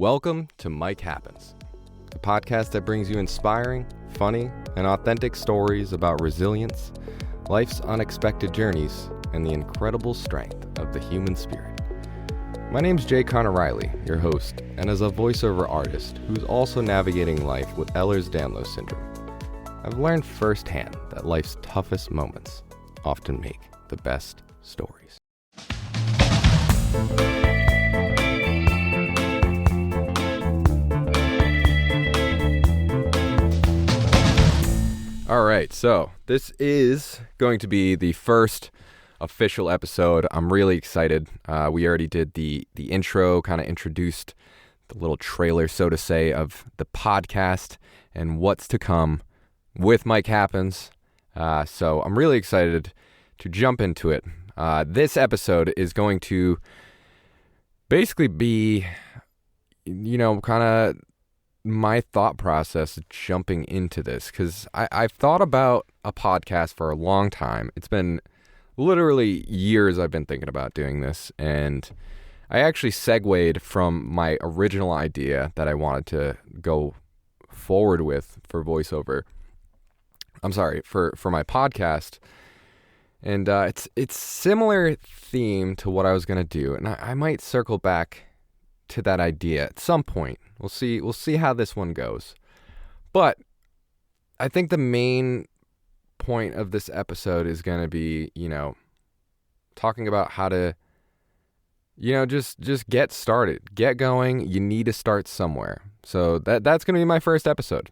Welcome to Mike Happens, a podcast that brings you inspiring, funny, and authentic stories about resilience, life's unexpected journeys, and the incredible strength of the human spirit. My name's Jay Conor Reilly, your host, and as a voiceover artist who's also navigating life with Ehlers-Danlos syndrome, I've learned firsthand that life's toughest moments often make the best stories. All right, so this is going to be the first official episode. I'm really excited. We already did the intro, kind of introduced the little trailer, so to say, of the podcast and what's to come with Mike Happens. So I'm really excited to jump into it. This episode is going to basically be, kind of my thought process jumping into this, because I've thought about a podcast for a long time. It's been literally years I've been thinking about doing this, and I actually segued from my original idea that I wanted to go forward with for voiceover. I'm sorry, for my podcast. And it's similar theme to what I was going to do, and I might circle back to that idea at some point. We'll see how this one goes. But I think the main point of this episode is going to be, talking about how to, just get started, get going. You need to start somewhere. So that's going to be my first episode.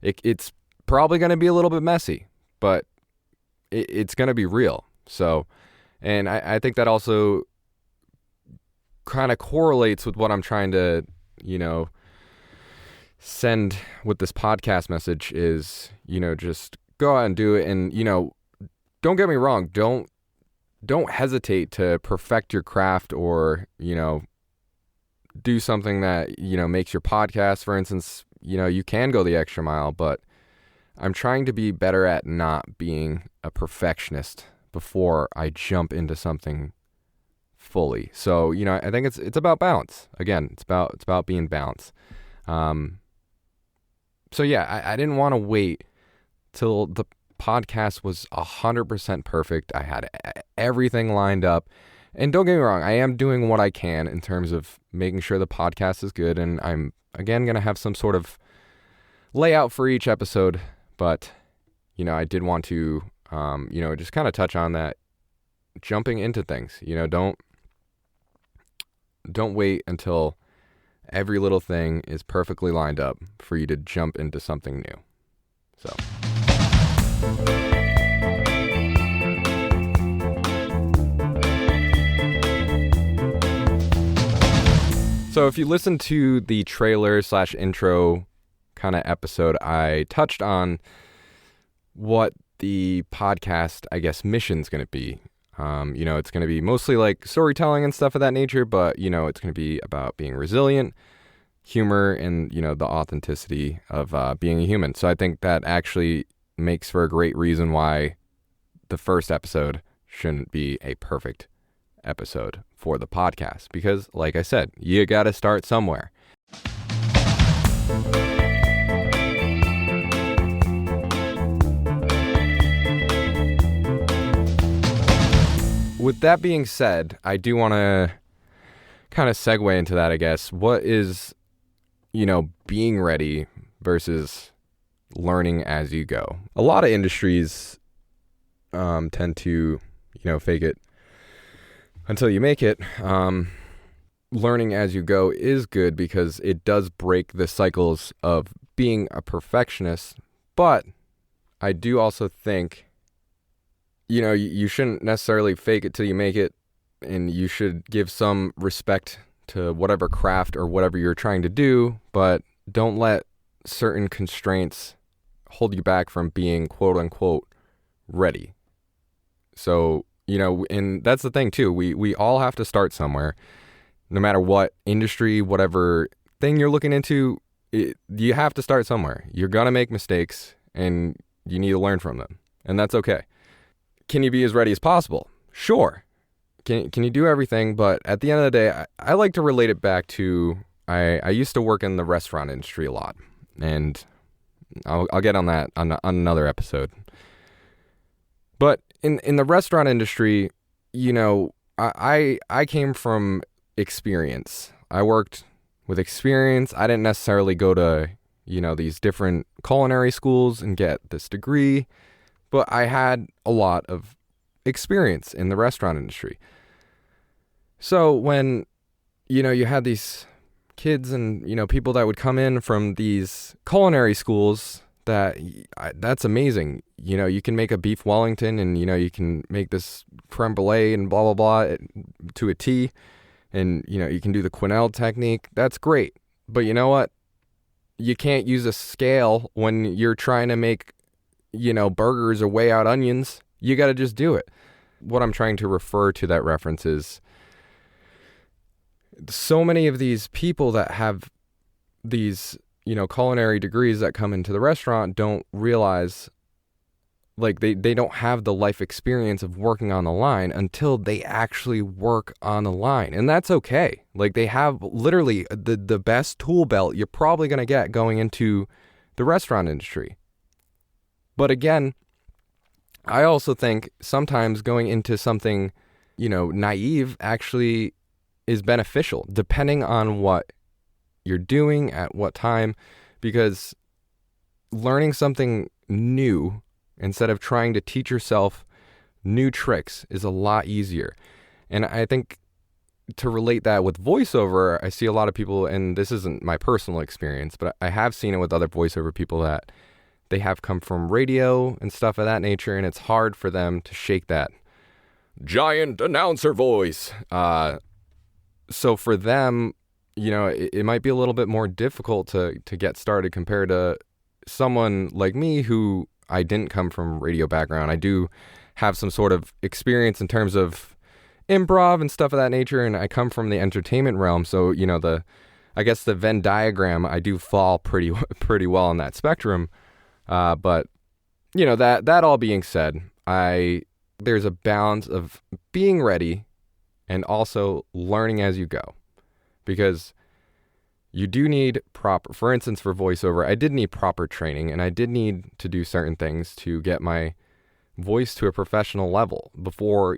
It's probably going to be a little bit messy, but it's going to be real. So, and I think that also kind of correlates with what I'm trying to, send with this podcast message is, just go out and do it. And, don't get me wrong. Don't hesitate to perfect your craft or, do something that, makes your podcast, for instance, you can go the extra mile, but I'm trying to be better at not being a perfectionist before I jump into something fully. So, I think it's about balance. Again, it's about being balanced. So yeah, I didn't want to wait till the podcast was 100% perfect. I had everything lined up. And don't get me wrong, I am doing what I can in terms of making sure the podcast is good. And I'm, again, going to have some sort of layout for each episode. But, I did want to, just kind of touch on that, jumping into things. Don't wait until every little thing is perfectly lined up for you to jump into something new. So if you listen to the trailer/intro kind of episode, I touched on what the podcast, I guess, mission's going to be. It's going to be mostly like storytelling and stuff of that nature, but, it's going to be about being resilient, humor, and, the authenticity of being a human. So I think that actually makes for a great reason why the first episode shouldn't be a perfect episode for the podcast. Because, like I said, you got to start somewhere. With that being said, I do want to kind of segue into that, I guess. What is, being ready versus learning as you go? A lot of industries tend to, fake it until you make it. Learning as you go is good because it does break the cycles of being a perfectionist. But I do also think, you shouldn't necessarily fake it till you make it, and you should give some respect to whatever craft or whatever you're trying to do, but don't let certain constraints hold you back from being quote unquote ready. So, and that's the thing too. We all have to start somewhere, no matter what industry, whatever thing you're looking into, you have to start somewhere. You're going to make mistakes and you need to learn from them, and that's okay. Can you be as ready as possible? Sure. Can you do everything? But at the end of the day, I like to relate it back to I used to work in the restaurant industry a lot, and I'll get on that on another episode. But in the restaurant industry, I came from experience. I worked with experience. I didn't necessarily go to, these different culinary schools and get this degree, but I had a lot of experience in the restaurant industry. So when, you had these kids and, people that would come in from these culinary schools, that's amazing. You can make a beef Wellington and, you can make this creme brulee and blah, blah, blah to a T. And, you can do the quenelle technique. That's great. But you know what? You can't use a scale when you're trying to make, burgers or weigh out onions. You got to just do it. What I'm trying to refer to that reference is so many of these people that have these, culinary degrees that come into the restaurant don't realize, like, they don't have the life experience of working on the line until they actually work on the line. And that's okay. Like, they have literally the best tool belt you're probably going to get going into the restaurant industry. But again, I also think sometimes going into something, naive actually is beneficial, depending on what you're doing at what time, because learning something new instead of trying to teach yourself new tricks is a lot easier. And I think to relate that with voiceover, I see a lot of people, and this isn't my personal experience, but I have seen it with other voiceover people that they have come from radio and stuff of that nature, and it's hard for them to shake that giant announcer voice. So for them, it might be a little bit more difficult to get started compared to someone like me who I didn't come from radio background. I do have some sort of experience in terms of improv and stuff of that nature, and I come from the entertainment realm. So, I guess the Venn diagram, I do fall pretty well on that spectrum. But, that all being said, there's a balance of being ready and also learning as you go. Because you do need for instance, for voiceover, I did need proper training, and I did need to do certain things to get my voice to a professional level before,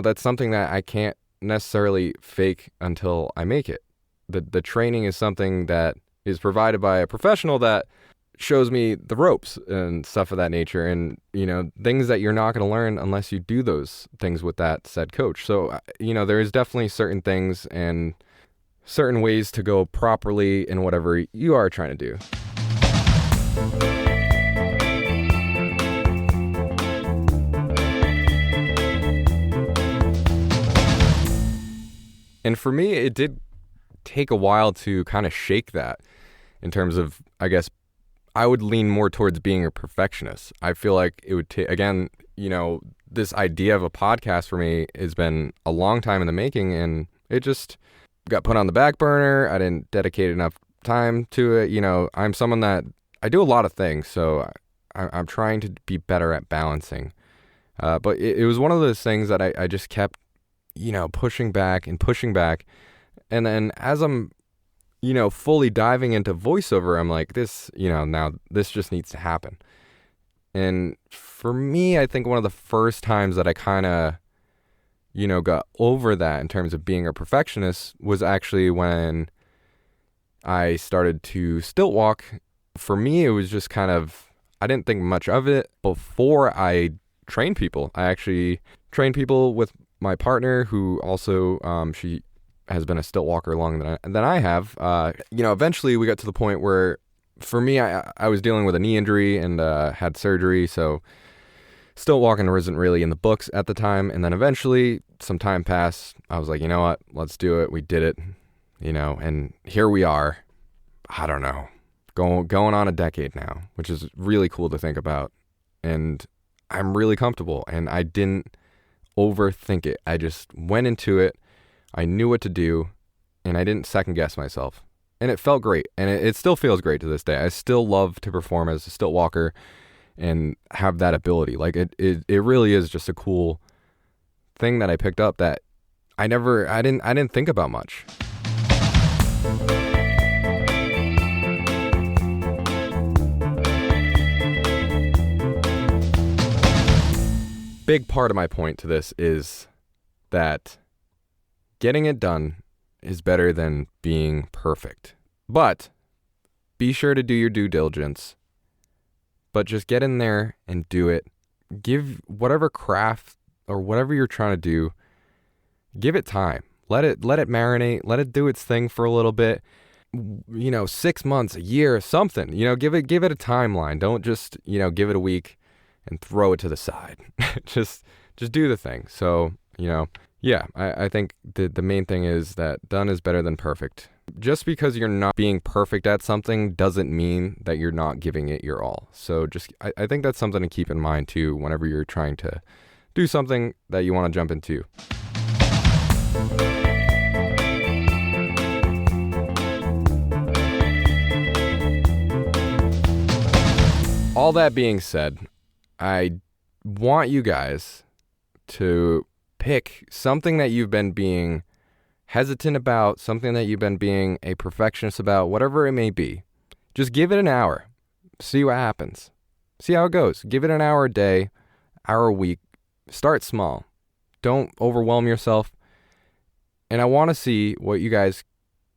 that's something that I can't necessarily fake until I make it. The training is something that is provided by a professional that shows me the ropes and stuff of that nature, and, things that you're not going to learn unless you do those things with that said coach. So, there is definitely certain things and certain ways to go properly in whatever you are trying to do. And for me, it did take a while to kind of shake that in terms of, I guess, I would lean more towards being a perfectionist. I feel like it would take, again, this idea of a podcast for me has been a long time in the making, and it just got put on the back burner. I didn't dedicate enough time to it. I'm someone that I do a lot of things, so I'm trying to be better at balancing. But it was one of those things that I just kept, pushing back. And then as I'm, fully diving into voiceover, I'm like, this, now this just needs to happen. And for me, I think one of the first times that I kind of, got over that in terms of being a perfectionist was actually when I started to stilt walk. For me, it was just kind of, I didn't think much of it before I trained people. I actually trained people with my partner, who also, she has been a stilt walker longer than I have. Eventually we got to the point where, for me, I was dealing with a knee injury and had surgery, so stilt walking wasn't really in the books at the time. And then eventually, some time passed. I was like, you know what? Let's do it. We did it. And here we are. I don't know, going on a decade now, which is really cool to think about. And I'm really comfortable, and I didn't overthink it. I just went into it. I knew what to do, and I didn't second guess myself. And it felt great, and it still feels great to this day. I still love to perform as a stilt walker and have that ability. Like, it really is just a cool thing that I picked up that I didn't think about much. big part of my point to this is that getting it done is better than being perfect. But be sure to do your due diligence. But just get in there and do it. Give whatever craft or whatever you're trying to do, give it time. Let it marinate. Let it do its thing for a little bit. 6 months, a year, something. Give it a timeline. Don't just give it a week and throw it to the side. just do the thing. So yeah, I think the main thing is that done is better than perfect. Just because you're not being perfect at something doesn't mean that you're not giving it your all. So I think that's something to keep in mind too whenever you're trying to do something that you want to jump into. All that being said, I want you guys to pick something that you've been being hesitant about, something that you've been being a perfectionist about, whatever it may be. Just give it an hour. See what happens. See how it goes. Give it an hour a day, hour a week. Start small. Don't overwhelm yourself. And I want to see what you guys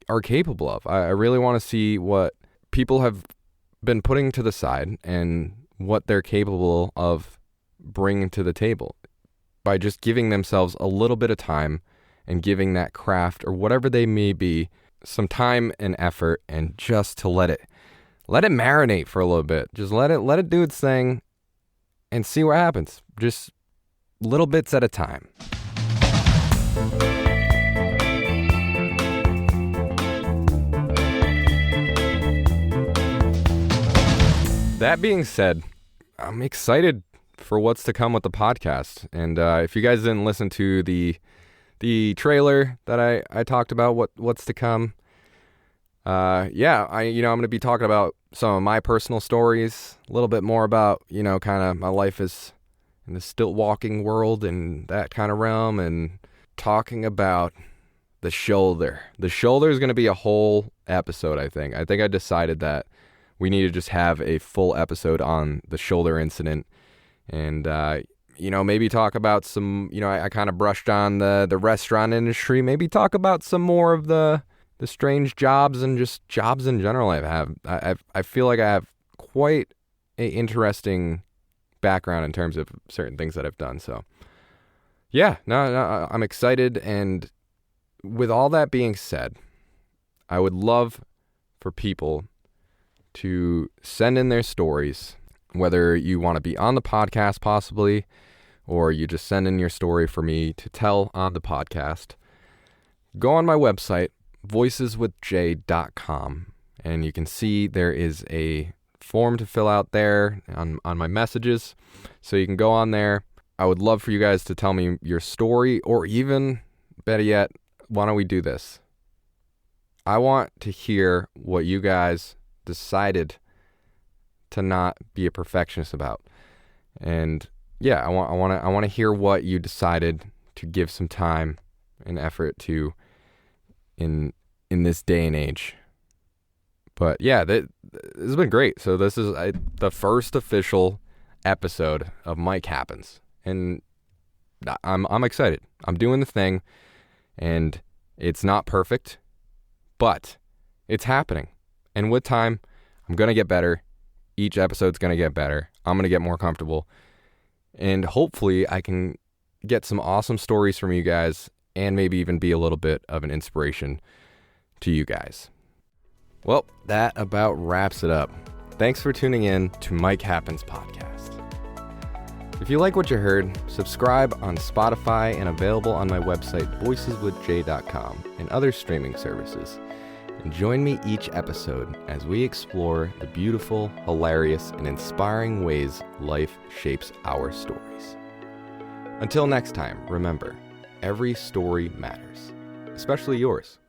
are capable of. I really want to see what people have been putting to the side and what they're capable of bringing to the table by just giving themselves a little bit of time and giving that craft or whatever they may be some time and effort, and just to let it marinate for a little bit. Just let it do its thing and see what happens. Just little bits at a time. That being said, I'm excited for what's to come with the podcast. And if you guys didn't listen to the trailer that I talked about, what's to come, I'm going to be talking about some of my personal stories, a little bit more about, kind of my life is in the stilt walking world and that kind of realm, and talking about the shoulder. The shoulder is going to be a whole episode, I think. I think I decided that we need to just have a full episode on the shoulder incident, and maybe talk about some, I kind of brushed on the restaurant industry, maybe talk about some more of the strange jobs and just jobs in general I feel like I have quite a interesting background in terms of certain things that I've done. So yeah, no, I'm excited. And with all that being said, I would love for people to send in their stories, whether you want to be on the podcast possibly, or you just send in your story for me to tell on the podcast. Go on my website, voiceswithjay.com, and you can see there is a form to fill out there on my messages. So you can go on there. I would love for you guys to tell me your story, or even better yet, why don't we do this? I want to hear what you guys decided to not be a perfectionist about. And yeah, I want to hear what you decided to give some time and effort to in this day and age. But yeah, this has been great. So this is the first official episode of Mike Happens, and I'm excited. I'm doing the thing, and it's not perfect, but it's happening. And with time, I'm going to get better. Each episode's going to get better. I'm going to get more comfortable. And hopefully I can get some awesome stories from you guys, and maybe even be a little bit of an inspiration to you guys. Well, that about wraps it up. Thanks for tuning in to Mike Happens Podcast. If you like what you heard, subscribe on Spotify and available on my website, voiceswithjay.com, and other streaming services. And join me each episode as we explore the beautiful, hilarious, and inspiring ways life shapes our stories. Until next time, remember, every story matters, especially yours.